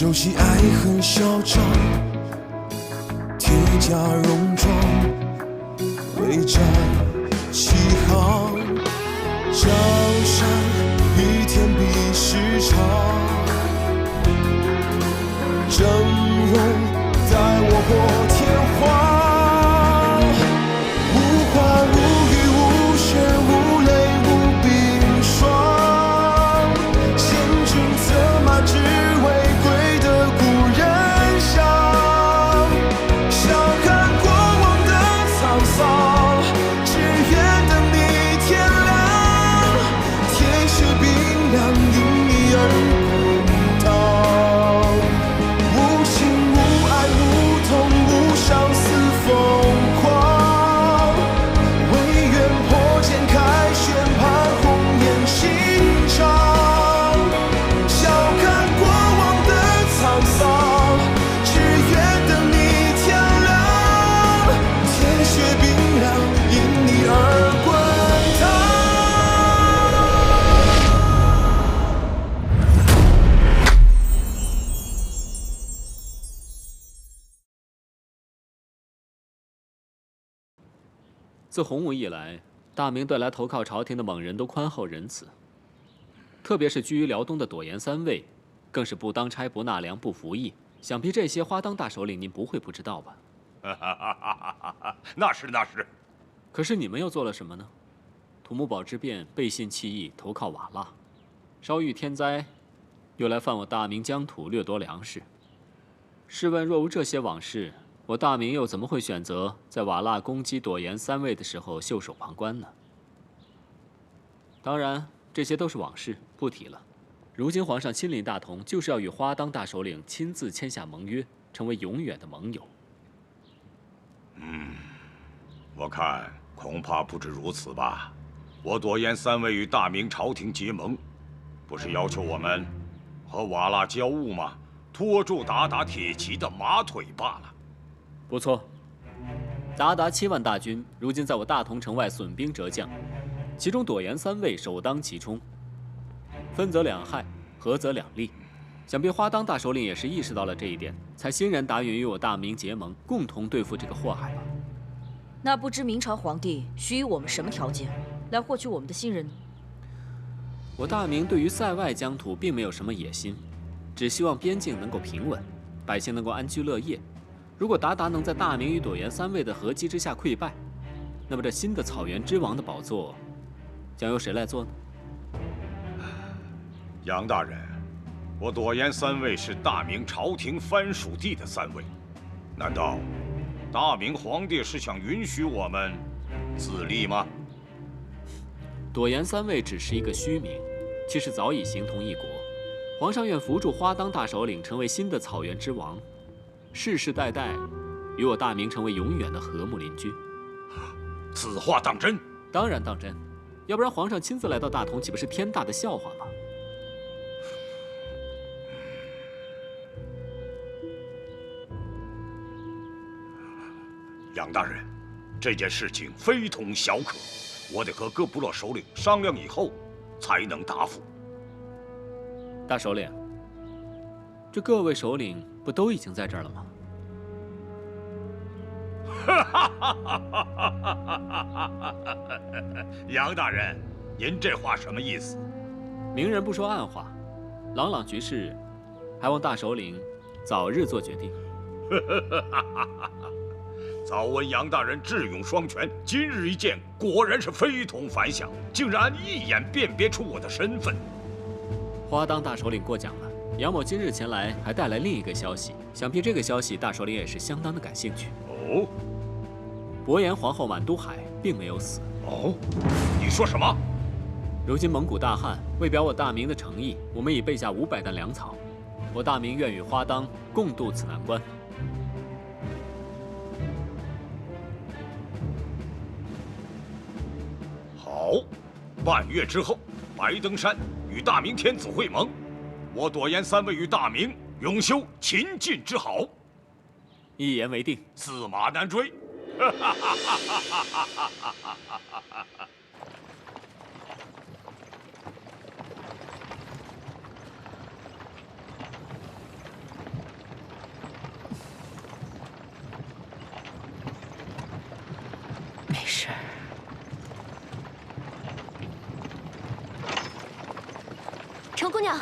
熟悉爱恨嚣张，铁甲戎装，为战起航。江山一天比时长，峥嵘待我破天荒。无花无雨无雪无泪无冰霜，千军策马只为归的故人乡。笑看过往的沧桑，只愿等你天亮，铁血冰凉因你而滚烫。无情无爱无痛无相思疯狂，唯愿破茧开轩盼红颜心肠。笑看过往的沧桑，只愿等你天亮，铁血冰凉因你而滚烫。自洪武以来，大明对来投靠朝廷的蒙人都宽厚仁慈，特别是居于辽东的朵颜三位，更是不当差不纳粮不服役。想必这些花当大首领您不会不知道吧？那是那是。可是你们又做了什么呢？土木堡之变，背信弃义，投靠瓦剌，稍遇天灾，又来犯我大明疆土，掠夺粮食。试问，若无这些往事，我大明又怎么会选择在瓦剌攻击朵颜三位的时候袖手旁观呢？当然，这些都是往事，不提了。如今皇上亲临大同，就是要与花当大首领亲自签下盟约，成为永远的盟友。我看恐怕不止如此吧。我朵颜三位与大明朝廷结盟，不是要求我们和瓦剌交恶吗？拖住鞑靼铁骑的马腿罢了。不错，鞑靼7万大军，如今在我大同城外损兵折将，其中朵颜三位首当其冲。分则两害，合则两利。想必花当大首领也是意识到了这一点，才欣然答应与我大明结盟，共同对付这个祸害吧。那不知明朝皇帝许予我们什么条件，来获取我们的信任呢？我大明对于塞外疆土并没有什么野心，只希望边境能够平稳，百姓能够安居乐业。如果鞑靼能在大明与朵颜三位的合击之下溃败，那么这新的草原之王的宝座，将由谁来做呢？杨大人，我朵颜三位是大明朝廷藩属地的三位，难道大明皇帝是想允许我们自立吗？朵颜三位只是一个虚名，其实早已形同一国。皇上愿扶助花当大首领成为新的草原之王，世世代代与我大明成为永远的和睦邻居。此话当真？当然当真，要不然皇上亲自来到大同，岂不是天大的笑话吗？杨大人，这件事情非同小可，我得和各部落首领商量以后，才能答复。大首领，这各位首领不都已经在这儿了吗？杨大人，您这话什么意思？明人不说暗话，朗朗局势，还望大首领早日做决定。早闻杨大人智勇双全，今日一见，果然是非同凡响，竟然一眼辨别出我的身份。花当大首领过奖了。杨某今日前来，还带来另一个消息，想必这个消息大首领也是相当的感兴趣。哦，伯颜皇后满都海并没有死。哦，你说什么？如今蒙古大旱，为表我大明的诚意，我们已备下500担粮草，我大明愿与花当共度此难关。好，半月之后，白登山与大明天子会盟，我朵颜三位与大明永修秦晋之好。一言为定，驷马难追。程姑娘，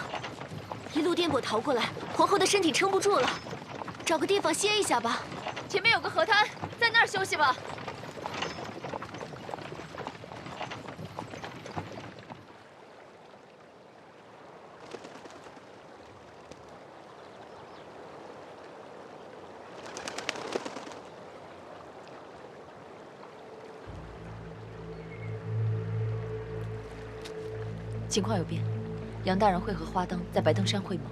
一路颠簸逃过来，皇后的身体撑不住了，找个地方歇一下吧。前面有个河滩，在那儿休息吧。情况有变，杨大人会和花当在白登山会盟，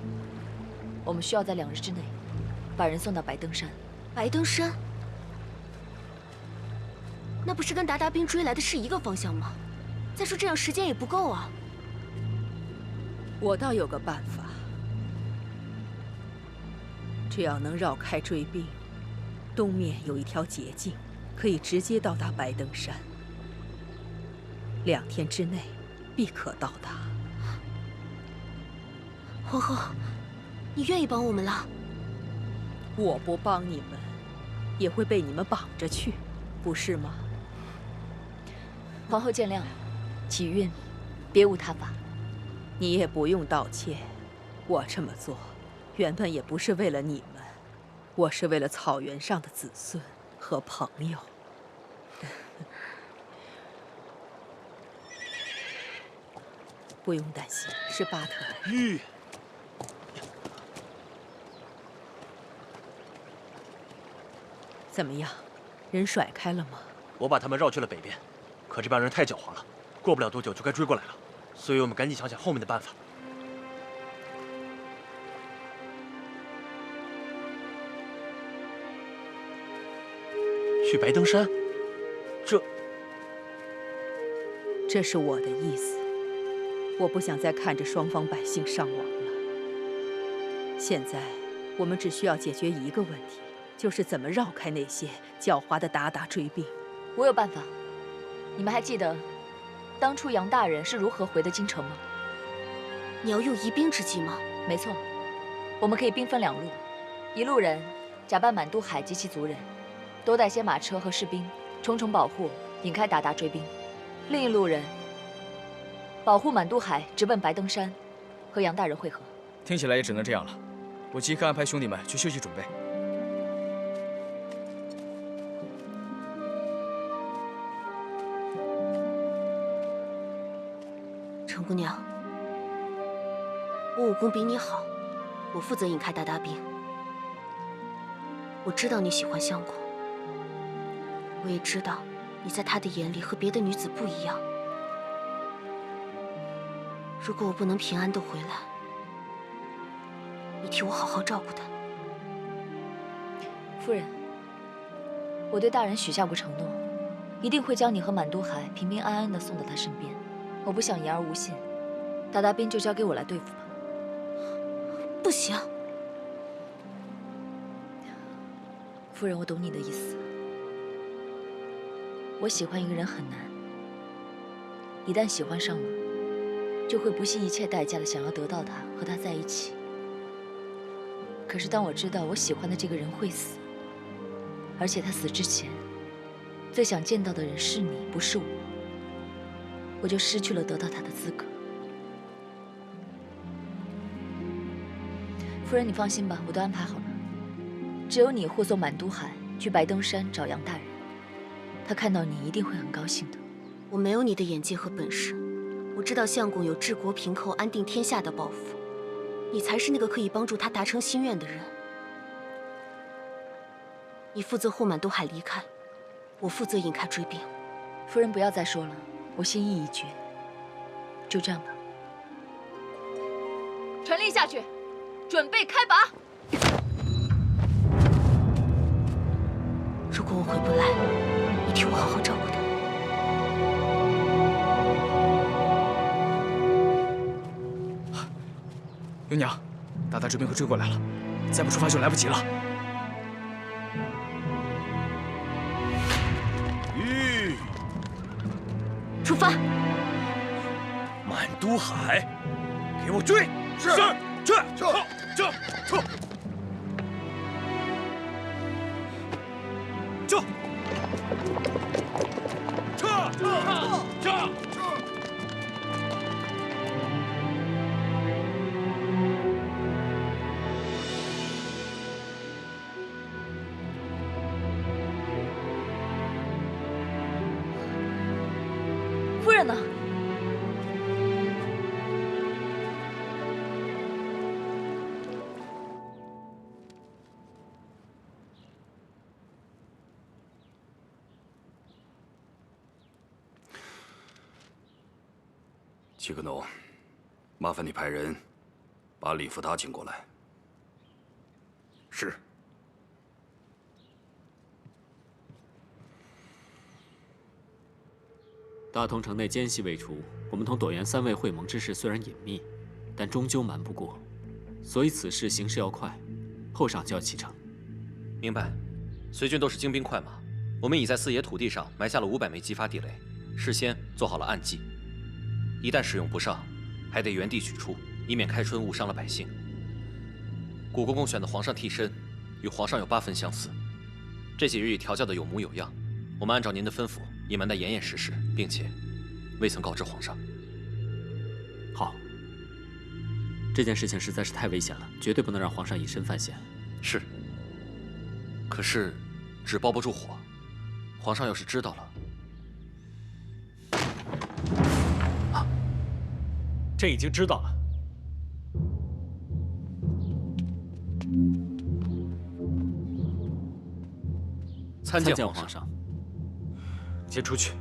我们需要在2日之内把人送到白登山。白登山，那不是跟鞑靼兵追来的是一个方向吗？再说这样时间也不够啊。我倒有个办法，只要能绕开追兵，东面有一条捷径，可以直接到达白登山，2天之内必可到达。皇后，你愿意帮我们了？我不帮你们，也会被你们绑着去，不是吗？皇后见谅，启运，别无他法。你也不用道歉，我这么做，原本也不是为了你们，我是为了草原上的子孙和朋友。不用担心，是巴特人。吁，怎么样，人甩开了吗？我把他们绕去了北边，可这帮人太狡猾了，过不了多久就该追过来了，所以我们赶紧想想后面的办法。去白登山，这是我的意思。我不想再看着双方百姓伤亡了。现在我们只需要解决一个问题，就是怎么绕开那些狡猾的鞑靼追兵。我有办法。你们还记得当初杨大人是如何回的京城吗？你要用疑兵之计吗？没错，我们可以兵分2路，一路人假扮满都海及其族人，多带些马车和士兵，重重保护，引开鞑靼追兵；另一路人保护满都海，直奔白登山，和杨大人会合。听起来也只能这样了。我即刻安排兄弟们去休息准备。程姑娘，我武功比你好，我负责引开鞑靼兵。我知道你喜欢相国，我也知道你在他的眼里和别的女子不一样。如果我不能平安的回来，你替我好好照顾他。夫人，我对大人许下过承诺，一定会将你和满都海平平安安的送到他身边。我不想言而无信，鞑靼兵就交给我来对付吧。不行，夫人，我懂你的意思。我喜欢一个人很难，一旦喜欢上了，就会不惜一切代价的想要得到他，和他在一起。可是当我知道我喜欢的这个人会死，而且他死之前最想见到的人是你，不是我就失去了得到他的资格。夫人，你放心吧，我都安排好了。只有你护送满都海去白登山找杨大人，他看到你一定会很高兴的。我没有你的眼界和本事，我知道相公有治国平寇、安定天下的抱负，你才是那个可以帮助他达成心愿的人。你负责护满都海离开，我负责引开追兵。夫人，不要再说了，我心意已决，就这样吧。传令下去，准备开拔。如果我回不来，你替我好好照顾他。额娘，鞑靼追兵会追过来了，再不出发就来不及了。吁，出发！满都海，给我追！是，去，撤！呢？齐克农，麻烦你派人把李福达请过来。是。大同城内奸细未除，我们同朵颜三位会盟之事虽然隐秘，但终究瞒不过，所以此事行事要快，后晌就要启程。明白。随军都是精兵快马，我们已在四爷土地上埋下了500枚激发地雷，事先做好了暗计。 一旦使用不上，还得原地取出，以免开春误伤了百姓。古公公选的皇上替身，与皇上有8分相似。这几日已调教的有模有样，我们按照您的吩咐，隐瞒得严严实实，并且未曾告知皇上。好，这件事情实在是太危险了，绝对不能让皇上以身犯险。是。可是，纸包不住火，皇上要是知道了。 朕已经知道了。参见皇上。先出去。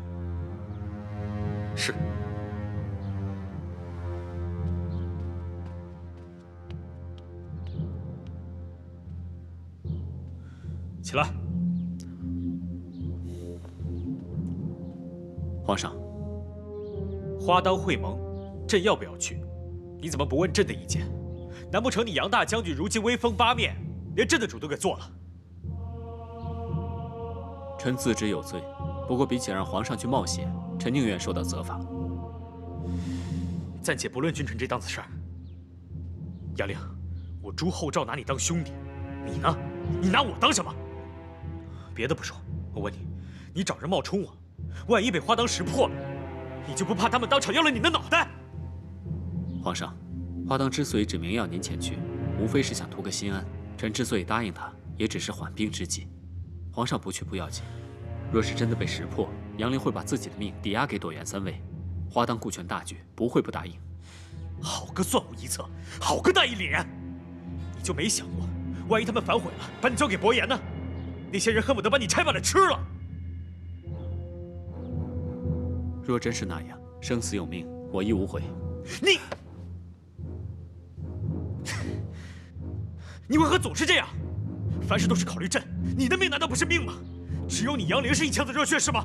是。起来。皇上，花当会盟。 朕要不要去？你怎么不问朕的意见？难不成你杨大将军如今威风八面，连朕的主都给做了？臣自知有罪，不过比起让皇上去冒险，臣宁愿受到责罚。暂且不论君臣这档子事儿。杨凌，我朱厚照拿你当兄弟，你呢？你拿我当什么？别的不说，我问你，你找人冒充我，万一被花当识破了，你就不怕他们当场要了你的脑袋？ 皇上，花当之所以指明要您前去，无非是想图个心安。臣之所以答应他，也只是缓兵之计。皇上不去不要紧，若是真的被识破，杨凌会把自己的命抵押给朵颜三位。花当顾全大局，不会不答应。好个算无一策，好个大义凛然！你就没想过，万一他们反悔了，把你交给伯颜呢？那些人恨不得把你拆半了吃了。若真是那样，生死有命，我亦无悔。你。 你为何总是这样？凡事都是考虑朕，你的命难道不是命吗？只有你杨凌是一腔子热血是吗？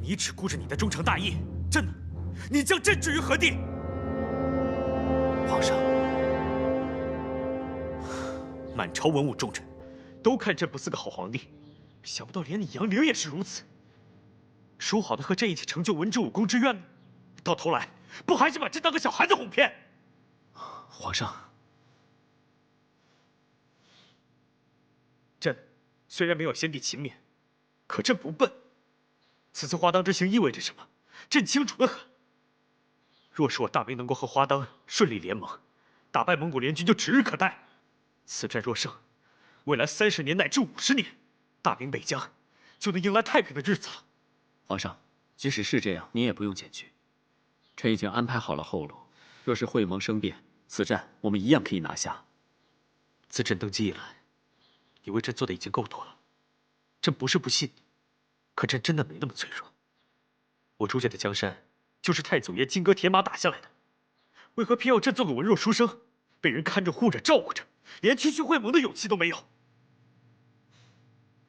你只顾着你的忠诚大义，朕呢？你将朕置于何地？皇上，满朝文武重臣都看朕不似个好皇帝，想不到连你杨凌也是如此。说好的和朕一起成就文治武功之愿呢？到头来不还是把朕当个小孩子哄骗？皇上。 朕虽然没有先帝勤勉，可朕不笨。此次花当之行意味着什么，朕清楚得很。若是我大明能够和花当顺利联盟，打败蒙古联军就指日可待。此战若胜，未来30年乃至50年，大明北疆就能迎来太平的日子了。皇上，即使是这样，您也不用前去。臣已经安排好了后路，若是会盟生变，此战我们一样可以拿下。自朕登基以来， 你为朕做的已经够多了，朕不是不信你，可朕真的没那么脆弱。我朱家的江山就是太祖爷金戈铁马打下来的，为何偏要朕做个文弱书生，被人看着护着照顾着，连去会盟的勇气都没有？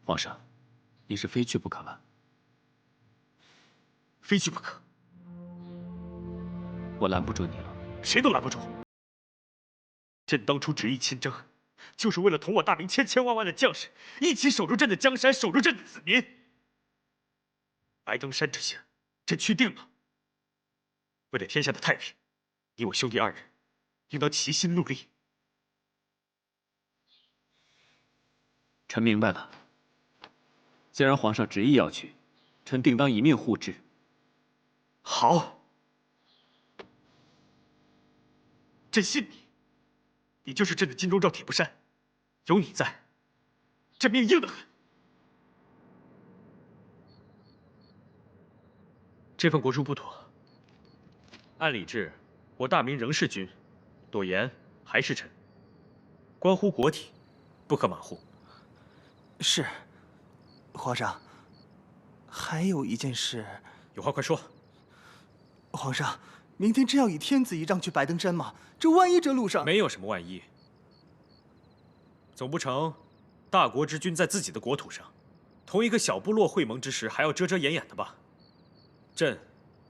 皇上，你是非去不可吧？非去不可，我拦不住你了。谁都拦不住。朕当初执意亲征， 就是为了同我大明千千万万的将士一起守住朕的江山，守住朕的子民。白登山之行，朕去定了。为了天下的太平，你我兄弟2人应当齐心努力。臣明白了。既然皇上执意要去，臣定当一命护之。好，朕信你。 你就是朕的金钟罩铁布衫，有你在，朕命硬得很。这份国书不妥，按礼制，我大明仍是君，朵颜还是臣。关乎国体，不可马虎。是，皇上。还有一件事，有话快说。皇上，明天真要以天子仪仗去白登山吗？这万一这路上……没有什么万一。总不成，大国之君在自己的国土上，同一个小部落会盟之时，还要遮遮掩掩的吧？朕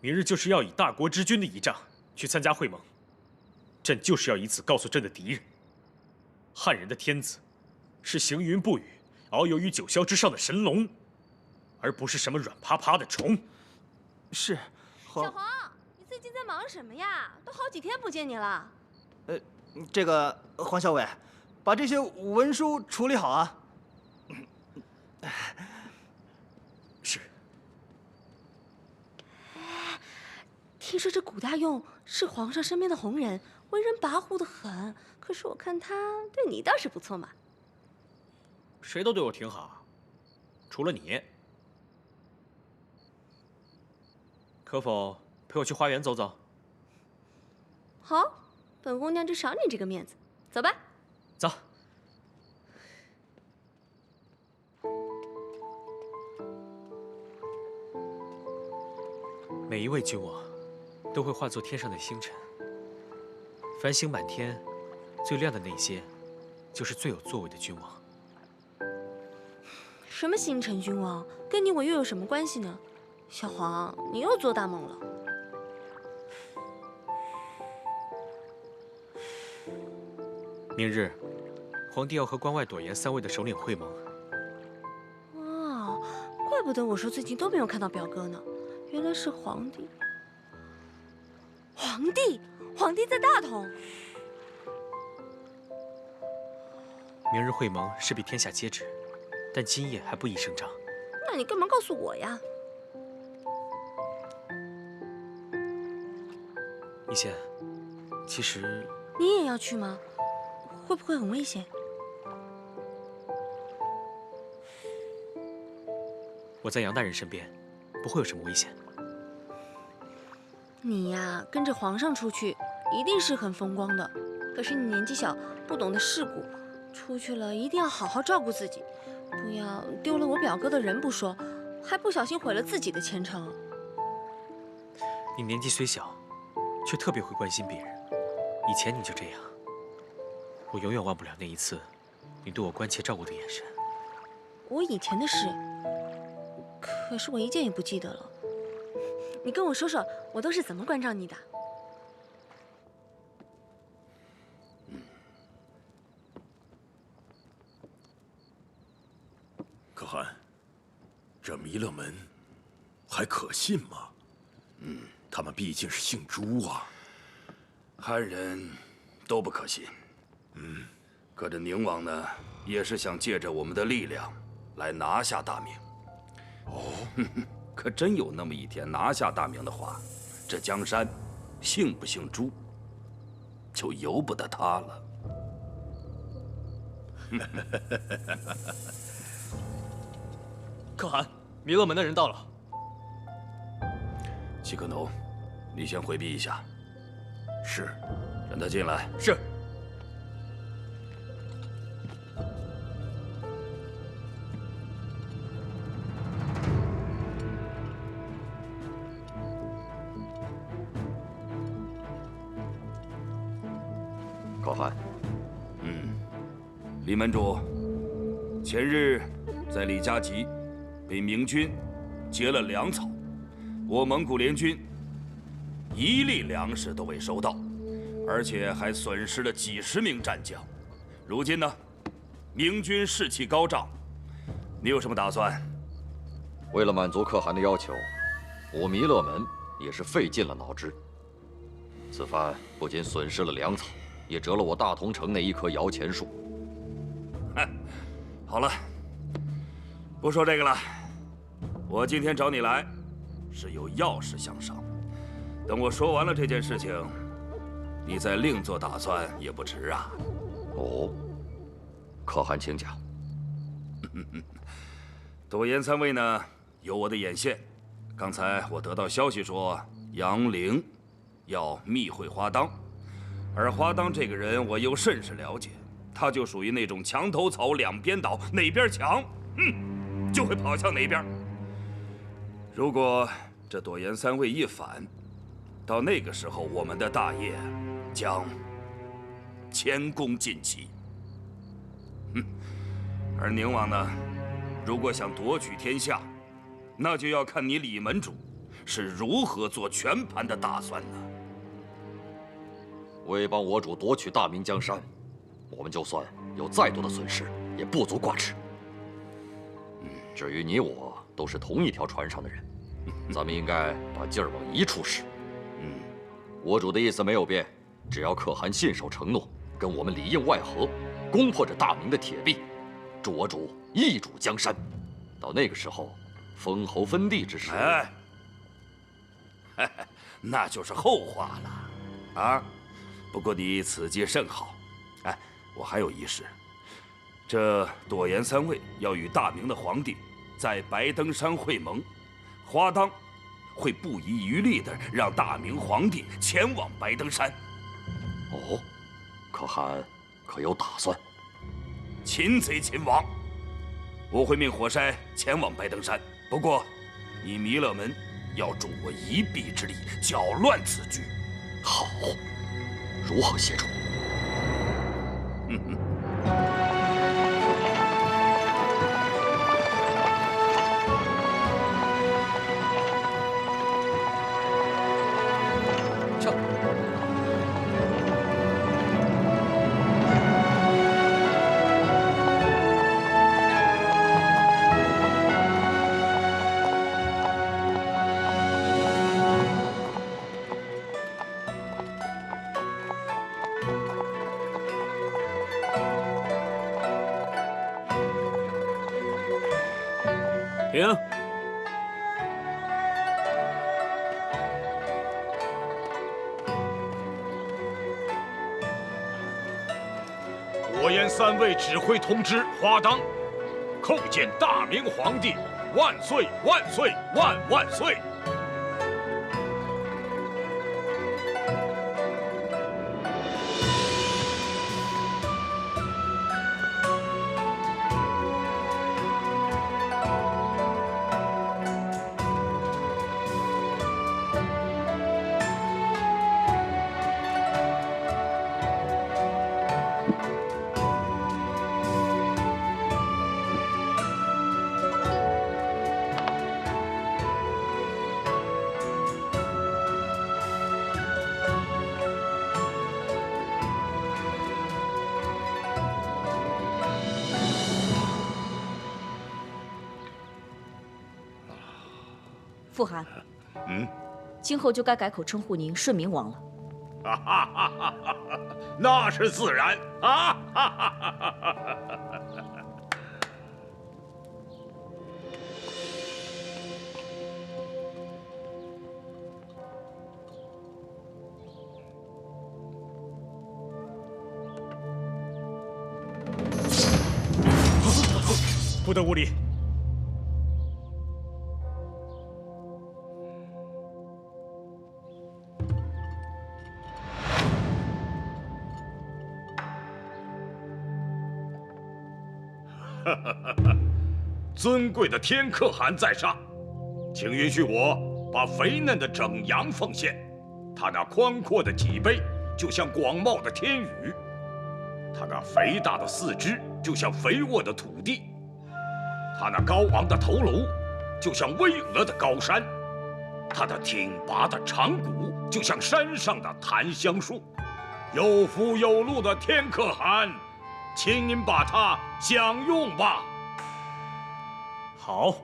明日就是要以大国之君的仪仗去参加会盟，朕就是要以此告诉朕的敌人：汉人的天子是行云布雨、遨游于九霄之上的神龙，而不是什么软趴趴的虫。是，小黄，你最近在忙什么呀？都好几天不见你了。这个黄小伟，把这些文书处理好啊。是。听说这古大用是皇上身边的红人，为人跋扈的很。可是我看他对你倒是不错嘛。谁都对我挺好，除了你。可否陪我去花园走走？好，本姑娘就赏你这个面子，走吧。走。每一位君王都会化作天上的星辰，繁星满天，最亮的那些，就是最有作为的君王。什么星辰君王，跟你我又有什么关系呢？小黄，你又做大梦了。明日，皇帝要和关外朵颜3位的首领会盟。哦，怪不得我说最近都没有看到表哥呢，原来是皇帝。皇帝在大同。明日会盟势必天下皆知，但今夜还不宜声张。那你干嘛告诉我呀？一仙，其实你也要去吗？会不会很危险？我在杨大人身边，不会有什么危险。你呀，跟着皇上出去，一定是很风光的。可是你年纪小，不懂得世故，出去了一定要好好照顾自己，不要丢了我表哥的人不说，还不小心毁了自己的前程。你年纪虽小，却特别会关心别人。以前你就这样，我永远忘不了那一次，你对我关切照顾的眼神。我以前的事，可是我一件也不记得了。你跟我说说，我都是怎么关照你的？可汗，这弥勒门还可信吗？他们毕竟是姓朱啊。汉人都不可信。可这宁王呢，也是想借着我们的力量来拿下大明。可真有那么一天拿下大明的话，这江山姓不姓朱，就由不得他了。可汗，弥勒门的人到了。齐克农，你先回避一下。是，让他进来。是。可汗，李门主，前日在李家集被明军劫了粮草，我蒙古联军一粒粮食都未收到，而且还损失了几十名战将。如今呢，明军士气高涨，你有什么打算？为了满足可汗的要求，我弥勒门也是费尽了脑汁。此番不仅损失了粮草，也折了我大同城那一棵摇钱树。好了，不说这个了。我今天找你来，是有要事相商。等我说完了这件事情，你再另做打算也不迟啊。哦，可汗请讲。朵颜3位呢，有我的眼线。刚才我得到消息说，杨凌要密会花当，而花当这个人我又甚是了解，他就属于那种墙头草两边倒，哪边强，就会跑向哪边。如果这朵颜三位一反，到那个时候，我们的大业将前功尽弃。而宁王呢，如果想夺取天下，那就要看你李门主是如何做全盘的打算呢？为帮我主夺取大明江山，我们就算有再多的损失，也不足挂齿。至于你我，都是同一条船上的人，咱们应该把劲儿往一处使。我主的意思没有变，只要可汗信守承诺，跟我们里应外合，攻破这大明的铁壁，助我主一主江山。到那个时候，封侯分地之时，那就是后话了啊。不过你此计甚好。哎，我还有一事，这朵颜三位要与大明的皇帝在白登山会盟，花当会不遗余力地让大明皇帝前往白登山。哦，可汗可有打算？擒贼擒王，我会命火筛前往白登山。不过，你弥勒门要助我一臂之力，搅乱此局。好，如何协助？停！朵颜三位指挥通知花当，叩见大明皇帝，万岁万岁万万岁！傅汗，今后就该改口称呼您顺明王了。哈哈哈哈哈！那是自然啊！哈哈哈哈哈！不得无礼！尊贵的天可汗在上，请允许我把肥嫩的整羊奉献。他那宽阔的脊背就像广袤的天宇，他那肥大的四肢就像肥沃的土地，他那高昂的头颅就像巍峨的高山，他的挺拔的长骨就像山上的檀香树。有福有禄的天可汗，请您把它享用吧。好。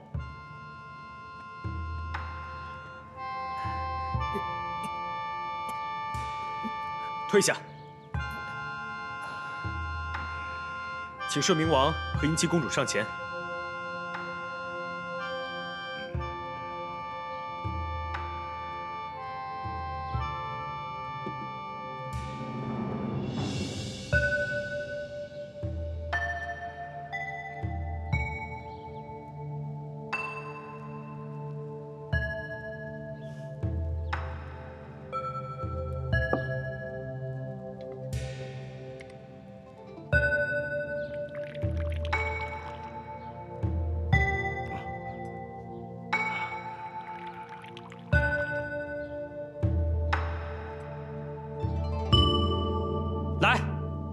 退下，请顺明王和英姬公主上前。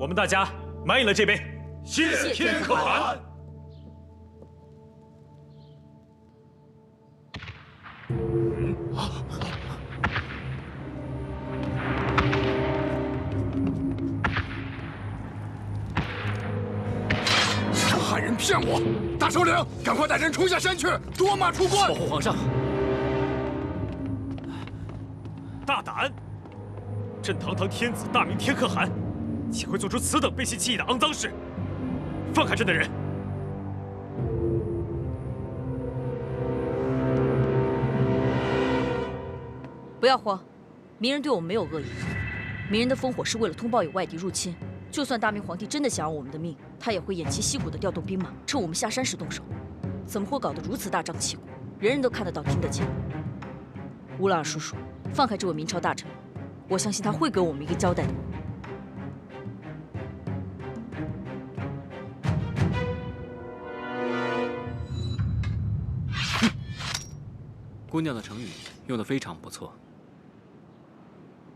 我们大家满饮了这杯。谢天可汗。汉人骗我！大首领，赶快带人冲下山去，夺马出关！保护皇上！大胆！朕堂堂天子，大明天可汗，岂会做出此等背信弃义的肮脏事？放开朕的人！不要慌，明人对我们没有恶意。明人的烽火是为了通报有外敌入侵。就算大明皇帝真的想要我们的命，他也会偃旗息鼓地调动兵马，趁我们下山时动手。怎么会搞得如此大张旗鼓，人人都看得到、听得见？乌拉尔叔叔，放开这位明朝大臣，我相信他会给我们一个交代的。姑娘的成语用得非常不错，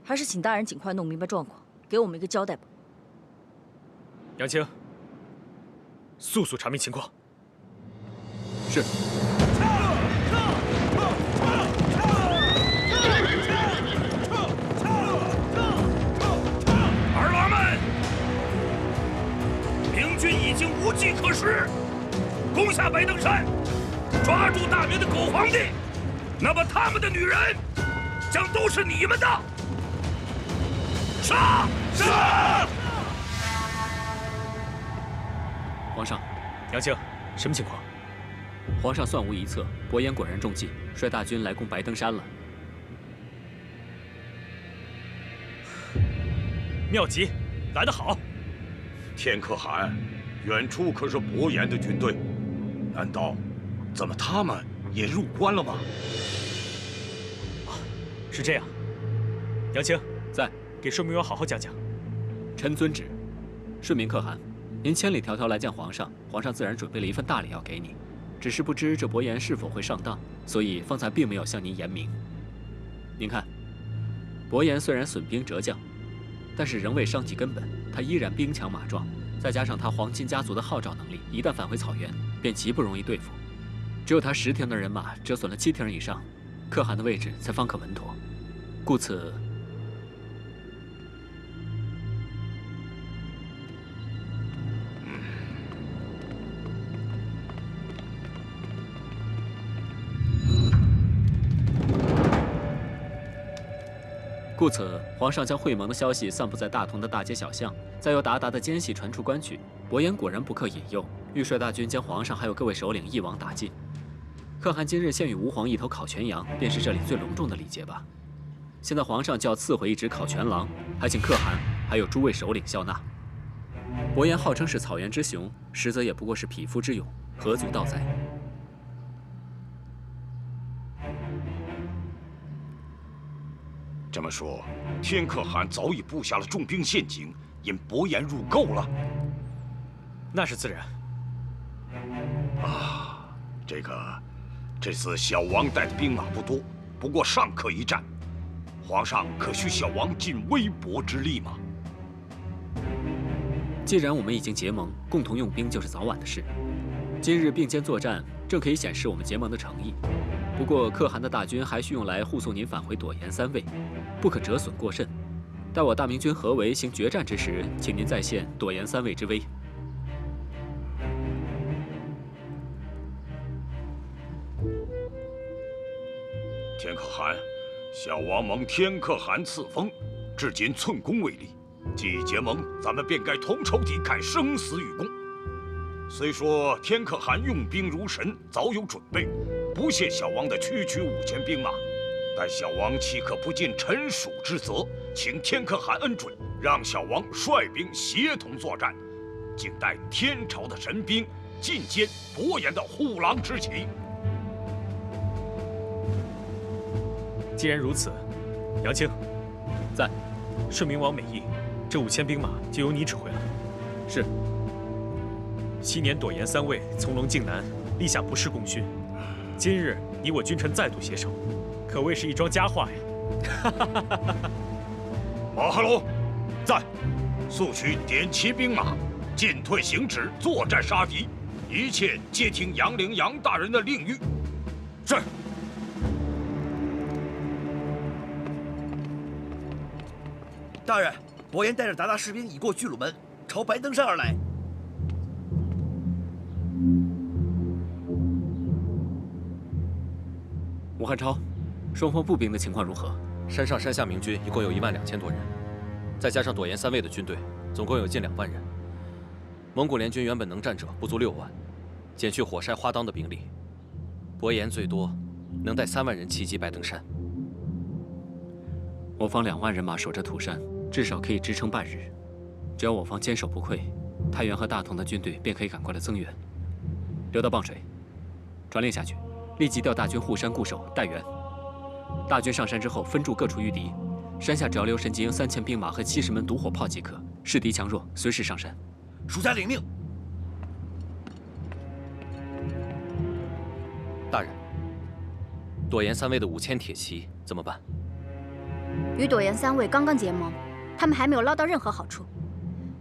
还是请大人尽快弄明白状况，给我们一个交代吧。杨青，速速查明情况。是。儿郎们，明军已经无计可施，攻下白登山，抓住大明的狗皇帝，那么他们的女人将都是你们的。杀！杀！皇上，杨青，什么情况？皇上算无一策，伯颜果然中计，率大军来攻白登山了。妙极，来得好！天可汗，远处可是伯颜的军队，难道怎么他们也入关了吗？是这样。杨青在，给顺明王好好讲讲。臣遵旨。顺明可汗，您千里迢迢来见皇上，皇上自然准备了一份大礼要给你，只是不知这伯颜是否会上当，所以方才并没有向您言明。您看，伯颜虽然损兵折将，但是仍未伤及根本，他依然兵强马壮，再加上他黄金家族的号召能力，一旦返回草原，便极不容易对付。只有他10亭的人马折损了7亭以上，可汗的位置才方可稳妥。故此，皇上将会盟的消息散布在大同的大街小巷，再由鞑靼的奸细传出关去。伯颜果然不可引诱，欲率大军将皇上还有各位首领一网打尽。可汗今日献与吾皇一头烤全羊，便是这里最隆重的礼节吧。现在皇上就要赐回一只烤全狼，还请可汗还有诸位首领笑纳。伯颜号称是草原之雄，实则也不过是匹夫之勇，何足道哉？这么说，天可汗早已布下了重兵陷阱，引伯颜入购了。那是自然。啊，这次小王带的兵马不多，不过尚可一战。皇上可需小王尽微薄之力吗？既然我们已经结盟，共同用兵就是早晚的事。今日并肩作战，正可以显示我们结盟的诚意。不过可汗的大军还需用来护送您返回朵颜3卫，不可折损过甚。待我大明军合围行决战之时，请您再现朵颜3卫之威。天可汗，小王蒙天可汗赐封，至今寸功未立。既已结盟，咱们便该同仇敌忾，生死与共。虽说天可汗用兵如神，早有准备，不屑小王的区区5000兵马，但小王岂可不尽臣属之责？请天可汗恩准，让小王率兵协同作战，静待天朝的神兵进歼伯颜的护狼之旗。既然如此，杨青，在。顺明王美意，这5000兵马就由你指挥了。是。昔年朵颜3卫从龙靖南，立下不世功勋。今日你我君臣再度携手，可谓是一桩佳话呀！马汉龙，在。速取点骑兵马，进退行止，作战杀敌，一切皆听杨陵杨大人的令谕。是。大人，伯颜带着鞑靼士兵已过巨鹿门，朝白登山而来。武汉超，双方步兵的情况如何？山上山下明军一共有12000多人，再加上朵颜3卫的军队，总共有近2万人。蒙古联军原本能战者不足6万，减去火筛花当的兵力，伯颜最多能带3万人齐击白登山。我方2万人马守着土山，至少可以支撑半日。只要我方坚守不溃，太原和大同的军队便可以赶过来增援。刘道棒水，传令下去，立即调大军护山固守待援。大军上山之后，分驻各处御敌，山下只要留神机营3000兵马和70门毒火炮即可。是敌强弱，随时上山。属下领命。大人，朵颜3卫的5000铁骑怎么办？与朵颜3卫刚刚结盟，他们还没有捞到任何好处。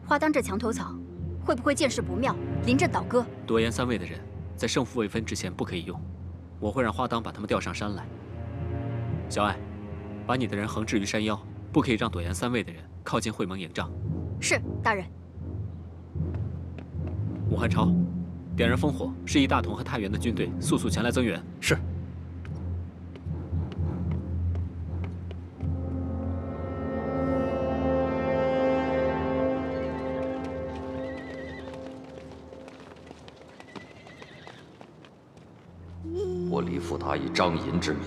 花当这墙头草，会不会见势不妙，临阵倒戈？朵颜3卫的人在胜负未分之前不可以用，我会让花当把他们调上山来。小艾，把你的人横置于山腰，不可以让朵颜3卫的人靠近会盟营帐。是，大人。武汉超，点燃烽火，示意大同和太原的军队速速前来增援。是。我李福达以张银之名，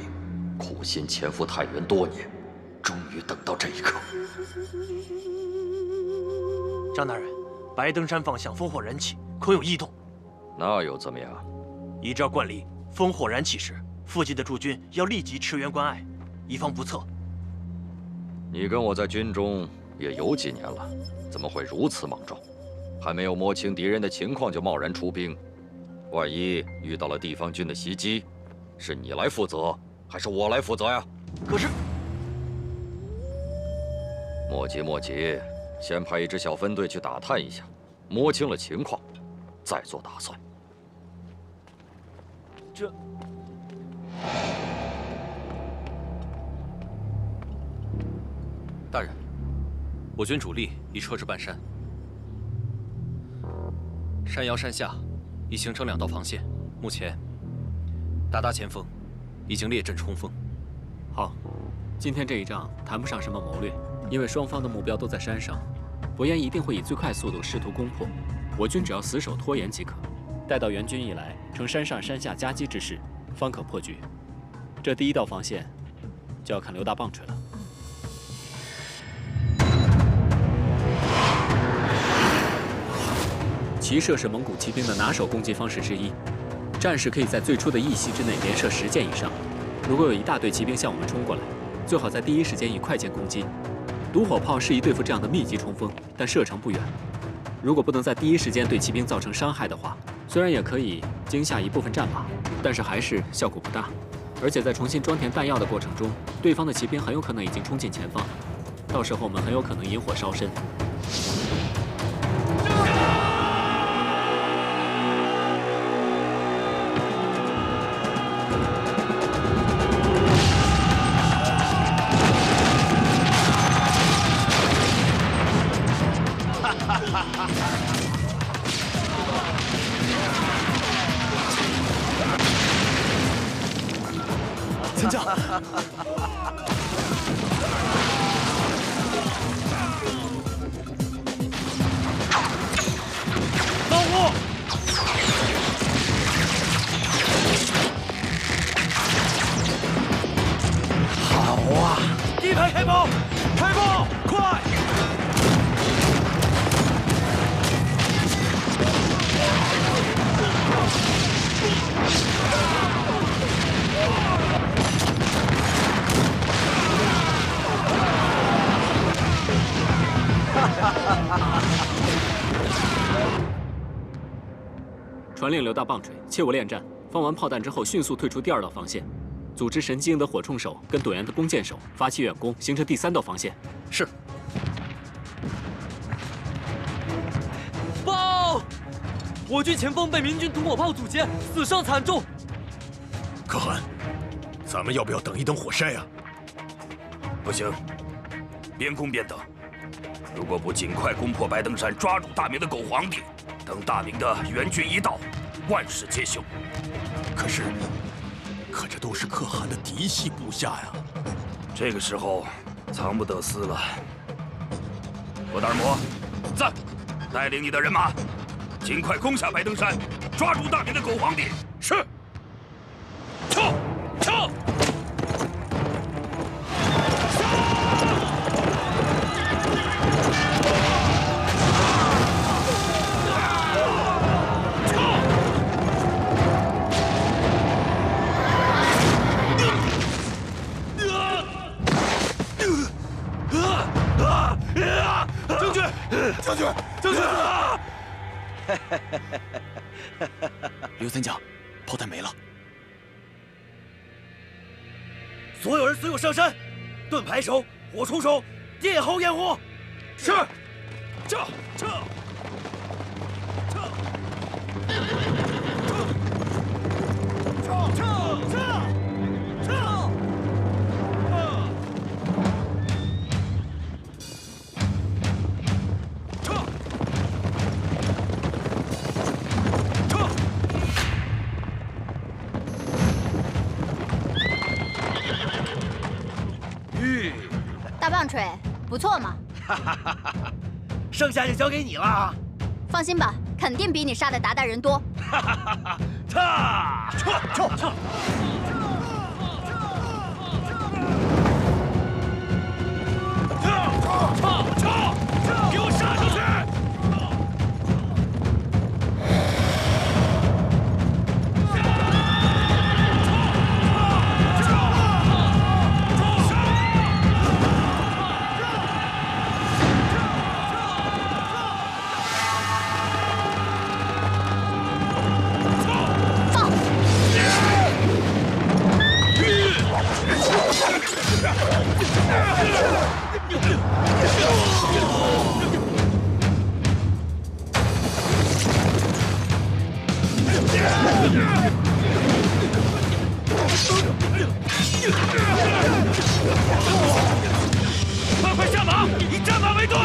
苦心潜伏太原多年，终于等到这一刻。张大人，白登山方向烽火燃起，可有异动？那又怎么样？依照惯例，烽火燃起时，附近的驻军要立即驰援关隘，以防不测。你跟我在军中也有几年了，怎么会如此莽撞？还没有摸清敌人的情况就贸然出兵，万一遇到了地方军的袭击，是你来负责，还是我来负责呀？可是，莫急莫急，先派一支小分队去打探一下，摸清了情况，再做打算。这，大人，我军主力已撤至半山，山腰山下已形成2道防线。目前，鞑靼前锋已经列阵冲锋。好，今天这一仗谈不上什么谋略，因为双方的目标都在山上。伯颜一定会以最快速度试图攻破，我军只要死守拖延即可。待到援军一来，呈山上山下夹击之势，方可破局。这第1道防线，就要看刘大棒槌了。骑射是蒙古骑兵的拿手攻击方式之一，战士可以在最初的一息之内连射10箭以上。如果有一大队骑兵向我们冲过来，最好在第一时间以快箭攻击。毒火炮适宜对付这样的密集冲锋，但射程不远。如果不能在第一时间对骑兵造成伤害的话，虽然也可以惊吓一部分战马，但是还是效果不大。而且在重新装填弹药的过程中，对方的骑兵很有可能已经冲进前方，到时候我们很有可能引火烧身。参将，到我！好啊！第一排开炮！开炮，快！传令刘大棒槌，切勿恋战。放完炮弹之后，迅速退出第2道防线，组织神机营的火铳手跟朵颜的弓箭手发起远攻，形成第3道防线。是。我军前锋被明军土火炮阻截，死伤惨重。可汗，咱们要不要等一等火筛啊？不行，边攻边等。如果不尽快攻破白登山，抓住大明的狗皇帝，等大明的援军一到，万事皆休。可这都是可汗的嫡系部下呀。这个时候藏不得私了。郭达尔摩，在，带领你的人马，尽快攻下白登山，抓住大明的狗皇帝。是。撤！撤！将军，将军！刘三将，炮弹没了。所有人随我上山，盾牌手、火铳手殿后掩护。是。撤！撤！大棒槌，不错嘛。剩下就交给你了。放心吧，肯定比你杀的鞑靼人多。撤！给我杀出去！快下马，以战马为盾！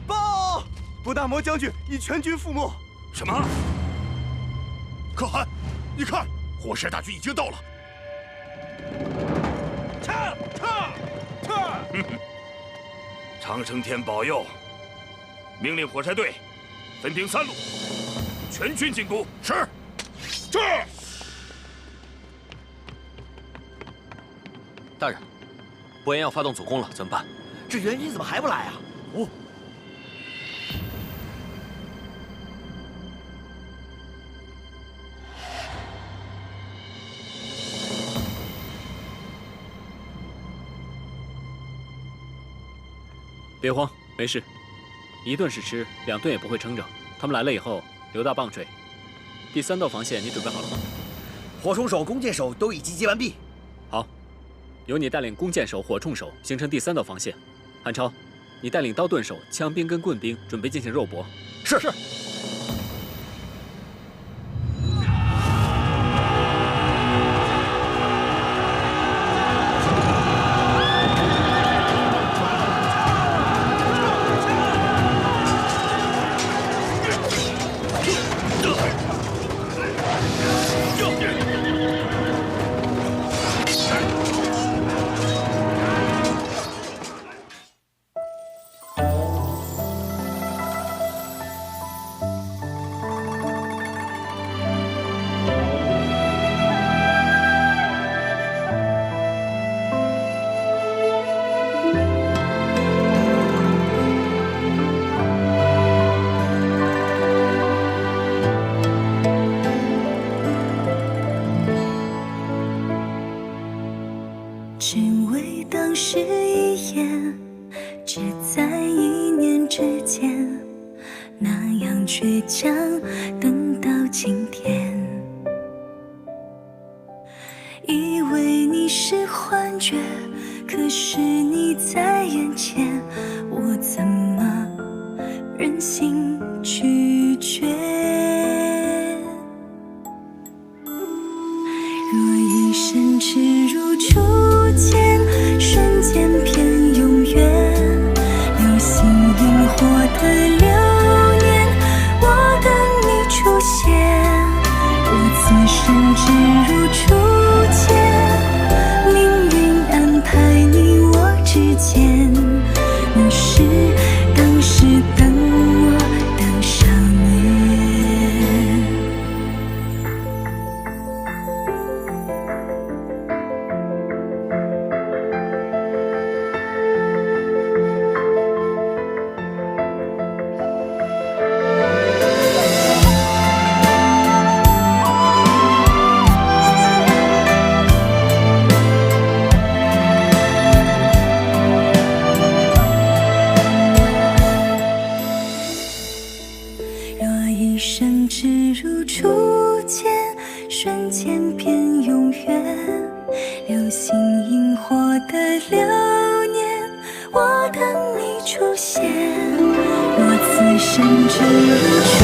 报！不大魔将军已全军覆没。什么？可汗，你看，火筛大军已经到了。长生天保佑！命令火筛队分兵3路，全军进攻。是。这。大人，伯颜要发动总攻了，怎么办？这援军怎么还不来啊？哦。别慌，没事。1顿是吃，2顿也不会撑着。他们来了以后，留大棒槌。第3道防线你准备好了吗？火铳手、弓箭手都已集结完毕。好，由你带领弓箭手、火铳手形成第3道防线。韩超，你带领刀盾手、枪兵跟棍兵准备进行肉搏。是。倔强，等到今天。以为你是幻觉，可是你在眼前，我怎么忍心拒绝？若一生只如初见，瞬间变永远，流星萤火的流年，我等你出现。我此生只如初见，命运安排你我之间，你是当时等我的少年。若一生只如初见，瞬间变永远，流星萤火的流年，我等你出现。我此生只如初